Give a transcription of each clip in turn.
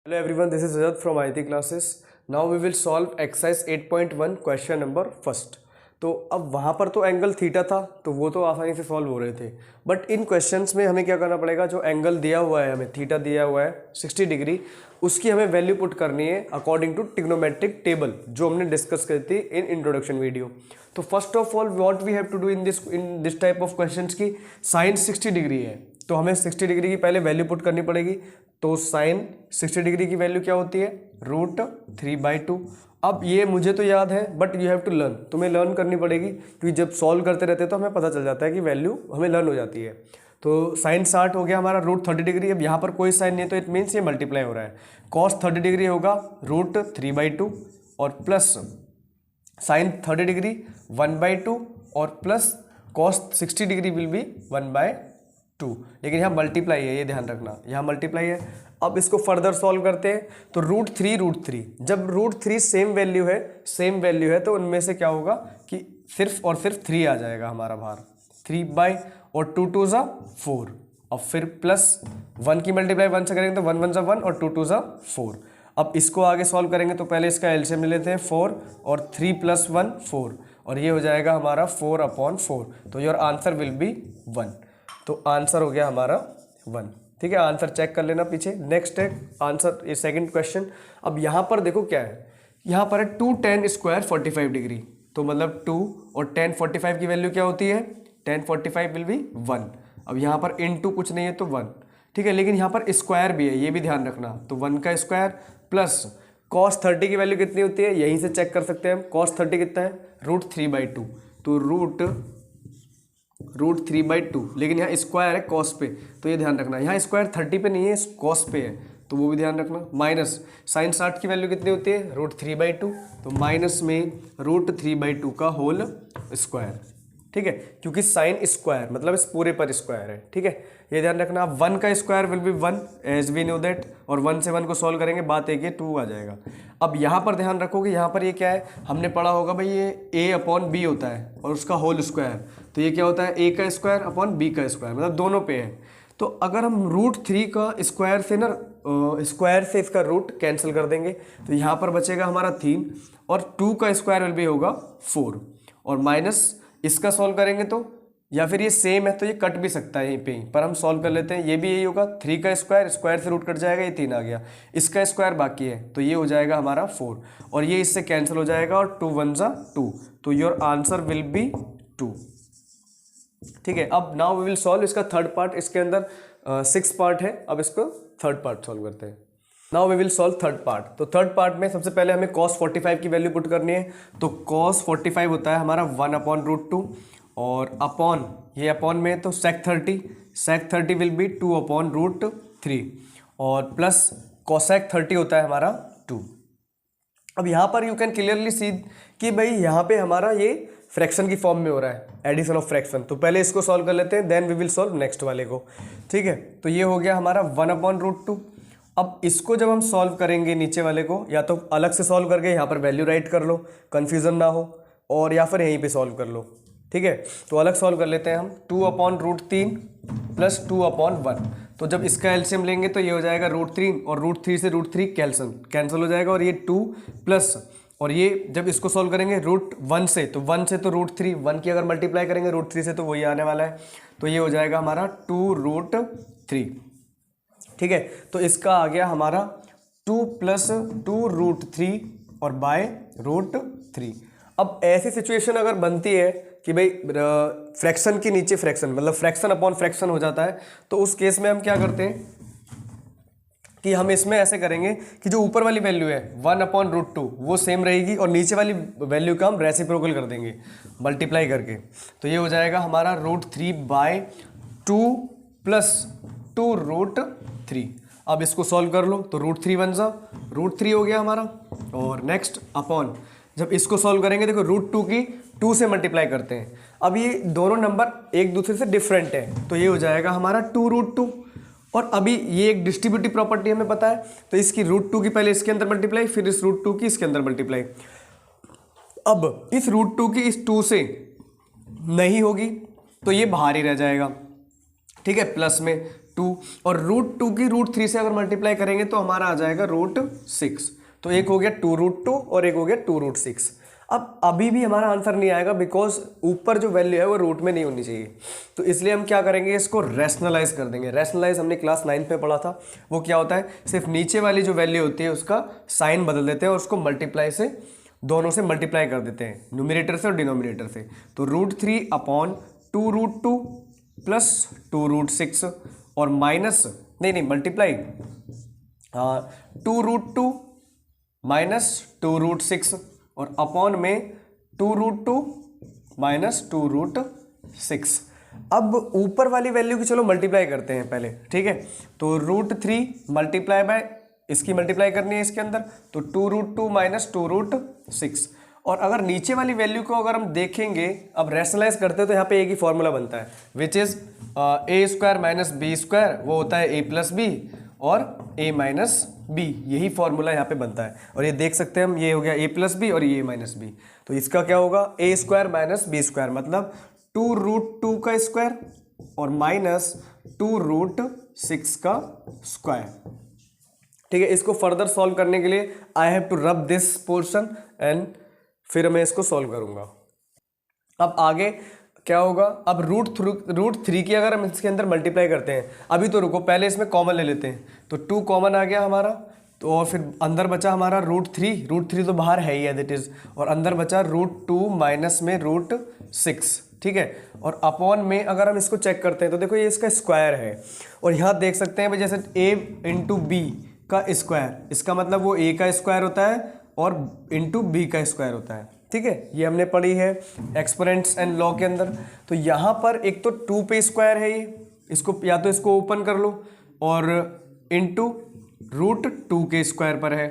Hello everyone, this is Rajat from IT classes. Now we will solve exercise 8.1 question number first. तो अब वहाँ पर तो angle theta था तो वो तो आसानी से सॉल्व हो रहे थे, बट इन क्वेश्चंस में हमें क्या करना पड़ेगा. जो एंगल दिया हुआ है, हमें थीटा दिया हुआ है 60 डिग्री, उसकी हमें वैल्यू पुट करनी है अकॉर्डिंग टू ट्रिग्नोमेट्रिक टेबल जो हमने डिस्कस करी थी इन इंट्रोडक्शन वीडियो. तो first of all what we have to do in this type of questions की साइन 60 डिग्री है तो हमें 60 डिग्री की पहले वैल्यू पुट करनी पड़ेगी. तो साइन 60 डिग्री की वैल्यू क्या होती है, √3/2. अब ये मुझे तो याद है but you have to learn, तुम्हें लर्न करनी पड़ेगी क्योंकि जब सॉल्व करते रहते हैं तो हमें पता चल जाता है कि वैल्यू हमें लर्न हो जाती है. तो साइन 60 हो गया हमारा √30 डिग्री. अब यहाँ पर कोई साइन नहीं है तो इट मीन्स ये मल्टीप्लाई हो रहा है. कॉस 30 डिग्री होगा √3/2 और प्लस साइन 30 डिग्री 1/2 और plus cos 60 degree will be 1/2. लेकिन यहाँ मल्टीप्लाई है, ये ध्यान रखना, यहाँ मल्टीप्लाई है. अब इसको फर्दर सॉल्व करते हैं तो √3. जब √3 सेम वैल्यू है तो उनमें से क्या होगा कि सिर्फ और सिर्फ 3 आ जाएगा हमारा बाहर. 3 और 2 2 4. अब फिर प्लस 1 की मल्टीप्लाई 1 से करेंगे तो 1 1 1 और 2 2 4. अब इसको आगे सॉल्व करेंगे तो पहले इसका एलसीएम ले लेते हैं 4 और 3 + 1 4 और ये हो जाएगा हमारा 4/4. तो योर आंसर विल बी 1. तो आंसर हो गया हमारा 1. ठीक है, आंसर चेक कर लेना पीछे. नेक्स्ट है आंसर, ये सेकंड क्वेश्चन. अब यहाँ पर देखो क्या है, यहाँ पर है 2 tan² 45 डिग्री. तो मतलब 2 और tan 45 की वैल्यू क्या होती है, tan 45 विल बी 1. अब यहाँ पर इनटू कुछ नहीं है तो 1. ठीक है, लेकिन यहाँ पर स्क्वायर भी है, ये भी ध्यान रखना. तो 1 का स्क्वायर प्लस cos 30 की वैल्यू कितनी होती है, यहीं से चेक कर सकते हैं हम. cos 30 कितना है, √3/2. तो √3/2, लेकिन यहाँ स्क्वायर है कॉस पे तो ये ध्यान रखना. यहाँ स्क्वायर 30 पे नहीं है, कॉस पे है तो वो भी ध्यान रखना. माइनस साइन 60 की वैल्यू कितनी होती है, √3/2. तो माइनस में √3/2 का होल स्क्वायर. ठीक है, क्योंकि साइन स्क्वायर मतलब इस पूरे पर स्क्वायर है. ठीक है, ये ध्यान रखना. 1 का square will be 1 as we know that, और 1 से 1 को सॉल्व करेंगे बात एक 2 आ जाएगा. अब यहाँ पर ध्यान रखोगे, यहाँ पर ये क्या है, हमने पढ़ा होगा भाई ये A/B होता है और उसका होल स्क्वायर. तो ये क्या होता है, A का स्क्वायर अपॉन B का स्क्वायर, मतलब दोनों पे है. तो अगर हम √3 का स्क्वायर से ना स्क्वायर से इसका रूट कैंसिल कर देंगे तो यहाँ पर बचेगा हमारा 3 और 2 का स्क्वायर विल बी होगा 4 और माइनस इसका सॉल्व करेंगे तो, या फिर ये सेम है तो ये कट भी सकता है यहीं पे ही, पर हम सॉल्व कर लेते हैं. ये भी यही होगा, 3 का स्क्वायर से रूट कट जाएगा, ये 3 आ गया. इसका स्क्वायर बाकी है तो ये हो जाएगा हमारा 4 और ये इससे कैंसिल हो जाएगा और 2 1 2. तो योर आंसर विल बी 2. ठीक है, अब नाउ वी विल सॉल्व इसका थर्ड पार्ट. इसके अंदर 6 पार्ट है, अब इसको थर्ड पार्ट सॉल्व करते हैं. Now we will solve third part. तो थर्ड पार्ट में सबसे पहले हमें cos 45 की वैल्यू पुट करनी है. तो cos 45 होता है हमारा 1/√2 और अपॉन, ये अपॉन में तो sec 30 विल बी 2/√3 और प्लस cosec 30 होता है हमारा 2. अब यहाँ पर यू कैन क्लियरली सी कि भाई यहाँ पे हमारा ये फ्रैक्शन की फॉर्म में हो रहा है, एडिशन ऑफ फ्रैक्शन. तो पहले इसको सॉल्व कर लेते हैं, then we will solve next वाले को. ठीक है, तो ये हो गया हमारा 1/√2. अब इसको जब हम सॉल्व करेंगे नीचे वाले को, या तो अलग से सॉल्व करके यहाँ पर वैल्यू राइट कर लो, कन्फ्यूजन ना हो, और या फिर यहीं पे सॉल्व कर लो. ठीक है, तो अलग सॉल्व कर लेते हैं हम. 2/√3 प्लस 2/1. तो जब इसका एलसीएम लेंगे तो ये हो जाएगा √3 और √3 से √3 कैंसिल हो जाएगा और ये 2 प्लस, और ये जब इसको सॉल्व करेंगे √1 से, तो 1 से तो √3, 1 की अगर मल्टीप्लाई करेंगे √3 से तो वही आने वाला है. तो ये हो जाएगा हमारा 2√3. ठीक है, तो इसका आ गया हमारा 2 + 2√3 और बाय √3. अब ऐसी सिचुएशन अगर बनती है कि भाई फ्रैक्शन के नीचे फ्रैक्शन, मतलब फ्रैक्शन अपॉन फ्रैक्शन हो जाता है, तो उस केस में हम क्या करते हैं कि हम इसमें ऐसे करेंगे कि जो ऊपर वाली वैल्यू है 1/√2 वो सेम रहेगी और नीचे वाली वैल्यू का हम रेसिप्रोकल कर देंगे मल्टीप्लाई करके. तो ये हो जाएगा हमारा √3/2 + 2√3. अब इसको सॉल्व कर लो तो √3 1 √3 हो गया हमारा. और नेक्स्ट अपॉन, जब इसको सॉल्व करेंगे देखो √2 की 2 से मल्टीप्लाई करते हैं. अब ये दोनों नंबर एक दूसरे से डिफरेंट है तो ये हो जाएगा हमारा 2√2. और अभी ये एक डिस्ट्रीब्यूटिव प्रॉपर्टी हमें पता है तो इसकी √2 की पहले इसके अंदर मल्टीप्लाई, फिर इस √2 की इसके अंदर मल्टीप्लाई. अब इस √2 की इस 2 से नहीं होगी तो ये बाहर ही रह जाएगा. ठीक है, प्लस में 2 और √2 की √3 से अगर मल्टीप्लाई करेंगे तो हमारा आ जाएगा √6। तो एक हो गया 2√2 और एक हो गया 2√6। अब अभी भी हमारा आंसर नहीं आएगा बिकॉज ऊपर जो वैल्यू है वो रूट में नहीं होनी चाहिए। तो इसलिए हम क्या करेंगे, इसको रैशनलाइज कर देंगे। रैशनलाइज हमने क्लास 9 में पढ़ा था। वो क्या होता है, सिर्फ नीचे वाली जो वैल्यू होती है उसका साइन बदल देते हैं और उसको मल्टीप्लाई से, दोनों से मल्टीप्लाई कर देते हैं, न्यूमरेटर से और डिनोमिनेटर से। तो √3/2√2 प्लस 2√6 और माइनस नहीं मल्टीप्लाई 2√2 माइनस 2√6 और अपॉन में 2√2 माइनस 2√6। अब ऊपर वाली वैल्यू की चलो मल्टीप्लाई करते हैं पहले, ठीक है। तो √3 मल्टीप्लाई बाय इसकी मल्टीप्लाई करनी है इसके अंदर, तो 2√2 माइनस 2√6। और अगर नीचे वाली वैल्यू को अगर हम देखेंगे, अब रैशनलाइज करते हैं तो यहाँ पे एक ही फॉर्मूला बनता है which is a² minus b², वो होता है a प्लस बी और a माइनस बी, यही फॉर्मूला यहाँ पे बनता है। और ये देख सकते हैं हम, ये हो गया a प्लस बी और ये a माइनस बी। तो इसका क्या होगा, a² माइनस b² मतलब 2√2 का स्क्वायर और माइनस 2√6 का स्क्वायर। ठीक है, इसको फर्दर सॉल्व करने के लिए I have to rub this portion and फिर मैं इसको सॉल्व करूंगा। अब आगे क्या होगा, अब √3 की अगर हम इसके अंदर मल्टीप्लाई करते हैं, अभी तो रुको पहले इसमें कॉमन ले लेते हैं। तो 2 कॉमन आ गया हमारा, तो और फिर अंदर बचा हमारा √3 तो बाहर है ही है दैट इज, और अंदर बचा √2 माइनस में √6, ठीक है। और अपॉन में अगर हम इसको चेक करते हैं तो देखो ये इसका स्क्वायर है, और यहाँ देख सकते हैं भाई जैसे a इंटू बी का स्क्वायर, इसका मतलब वो a का स्क्वायर होता है और इंटू बी का स्क्वायर होता है, ठीक है। ये हमने पढ़ी है एक्सपोनेंट्स एंड लॉ के अंदर। तो यहाँ पर एक तो 2 पे स्क्वायर है ये, इसको या तो इसको ओपन कर लो और इंटू √2 के स्क्वायर पर है,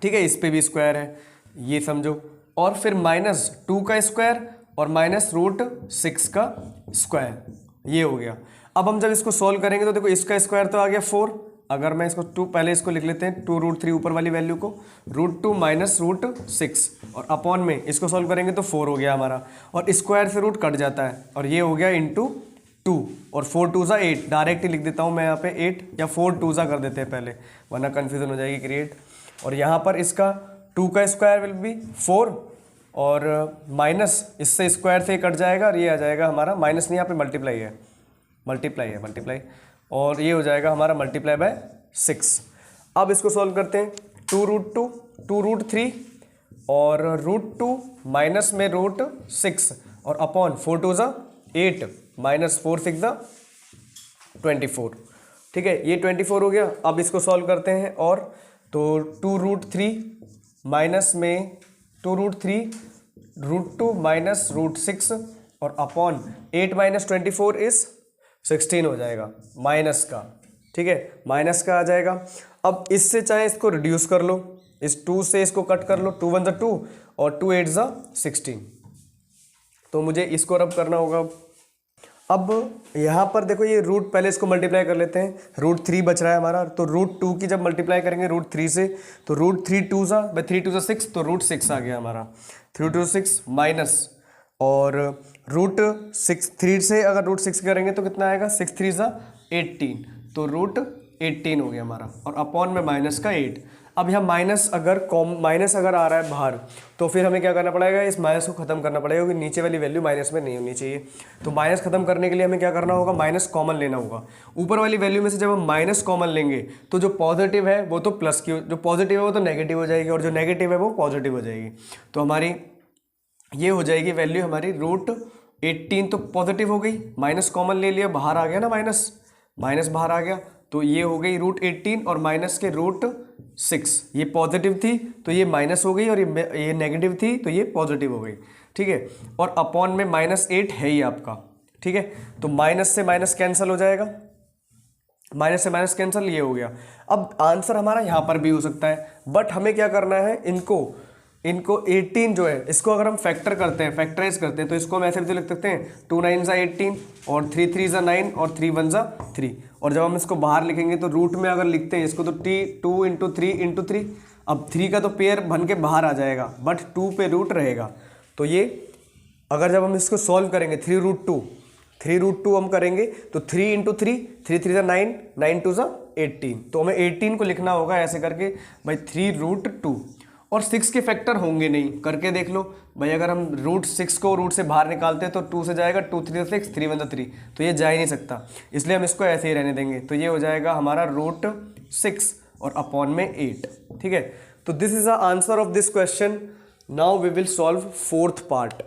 ठीक है, इस पे भी स्क्वायर है, ये समझो। और फिर माइनस 2 का स्क्वायर और माइनस √6 का स्क्वायर, ये हो गया। अब हम जब इसको सॉल्व करेंगे तो देखो इसका स्क्वायर तो आ गया 4, अगर मैं इसको 2 पहले इसको लिख लेते हैं 2√3 ऊपर वाली वैल्यू को, √2 माइनस √6 और अपॉन में इसको सॉल्व करेंगे तो 4 हो गया हमारा, और स्क्वायर से रूट कट जाता है और ये हो गया इंटू 2 और 4 2 8, डायरेक्ट ही लिख देता हूँ मैं यहाँ पे 8 या 4 2 कर देते हैं पहले, वरना कन्फ्यूजन हो जाएगी क्रिएट। और यहाँ पर इसका 2 का स्क्वायर विल बी 4 और माइनस इससे स्क्वायर से कट जाएगा और ये आ जाएगा हमारा, माइनस नहीं यहाँ पे मल्टीप्लाई है, मल्टीप्लाई और ये हो जाएगा हमारा मल्टीप्लाई बाय 6। अब इसको सॉल्व करते हैं, 2√3 और √2 माइनस में √6 और अपॉन 4 2 8 माइनस 4 6 24, ठीक है, ये 24 हो गया। अब इसको सॉल्व करते हैं और तो 2√3 माइनस में 2√3 √2 माइनस √6 और अपॉन 8 माइनस 24 इज 16 हो जाएगा माइनस का, ठीक है, माइनस का आ जाएगा। अब इससे चाहे इसको रिड्यूस कर लो, इस 2 से इसको कट कर लो, 2 1 2 और 2 8 16, तो मुझे इसको रब करना होगा। अब यहाँ पर देखो ये रूट, पहले इसको मल्टीप्लाई कर लेते हैं, √3 बच रहा है हमारा, तो √2 की जब मल्टीप्लाई करेंगे √3 से तो √3 2 3 2 6 तो √6 आ गया हमारा, 3 2 6 माइनस और √6 3 से अगर √6 करेंगे तो कितना आएगा, 6 3 18, तो √18 हो गया हमारा, और अपॉन में माइनस का 8। अब यहाँ माइनस अगर आ रहा है बाहर तो फिर हमें क्या करना पड़ेगा, इस माइनस को खत्म करना पड़ेगा क्योंकि नीचे वाली वैल्यू माइनस में नहीं होनी चाहिए। तो माइनस खत्म करने के लिए हमें क्या करना होगा, माइनस कॉमन लेना होगा। ऊपर वाली वैल्यू में से जब हम माइनस कॉमन लेंगे तो जो पॉजिटिव है वो तो प्लस की, जो पॉजिटिव है वो तो नेगेटिव हो जाएगी और जो नेगेटिव है वो पॉजिटिव हो जाएगी। तो हमारी ये हो जाएगी वैल्यू हमारी √18 तो पॉजिटिव हो गई, माइनस कॉमन ले लिया, बाहर आ गया ना माइनस बाहर आ गया, तो ये हो गई √18 और माइनस के √6, ये पॉजिटिव थी तो ये माइनस हो गई और ये नेगेटिव थी तो ये पॉजिटिव हो गई, ठीक है। और अपॉन में -8 है ही आपका, ठीक है, तो माइनस से माइनस कैंसिल हो जाएगा, माइनस से माइनस कैंसिल, ये हो गया। अब आंसर हमारा यहाँ पर भी हो सकता है, बट हमें क्या करना है, इनको 18 जो है इसको अगर हम फैक्टर करते हैं, फैक्टराइज करते हैं तो इसको हम ऐसे भी लिख सकते हैं 2 9 18 और 3 3 9 और 3 1 3, और जब हम इसको बाहर लिखेंगे तो रूट में अगर लिखते हैं इसको तो 2 इंटू 3 इंटू 3, अब 3 का तो पेयर बन के बाहर आ जाएगा बट 2 पे रूट रहेगा। तो ये अगर जब हम इसको सॉल्व करेंगे 3√2 3√2 हम करेंगे तो 3 इंटू 3, 3 × 9, 9 2 18, तो हमें 18 को लिखना होगा ऐसे करके भाई 3√2। और 6 के फैक्टर होंगे नहीं, करके देख लो भाई, अगर हम √6 को रूट से बाहर निकालते हैं तो 2 से जाएगा, 2 3 6, 3 1 3, तो ये जा ही नहीं सकता, इसलिए हम इसको ऐसे ही रहने देंगे। तो ये हो जाएगा हमारा √6 और अपॉन में 8, ठीक है। तो this is the answer of this question. Now we will solve fourth part.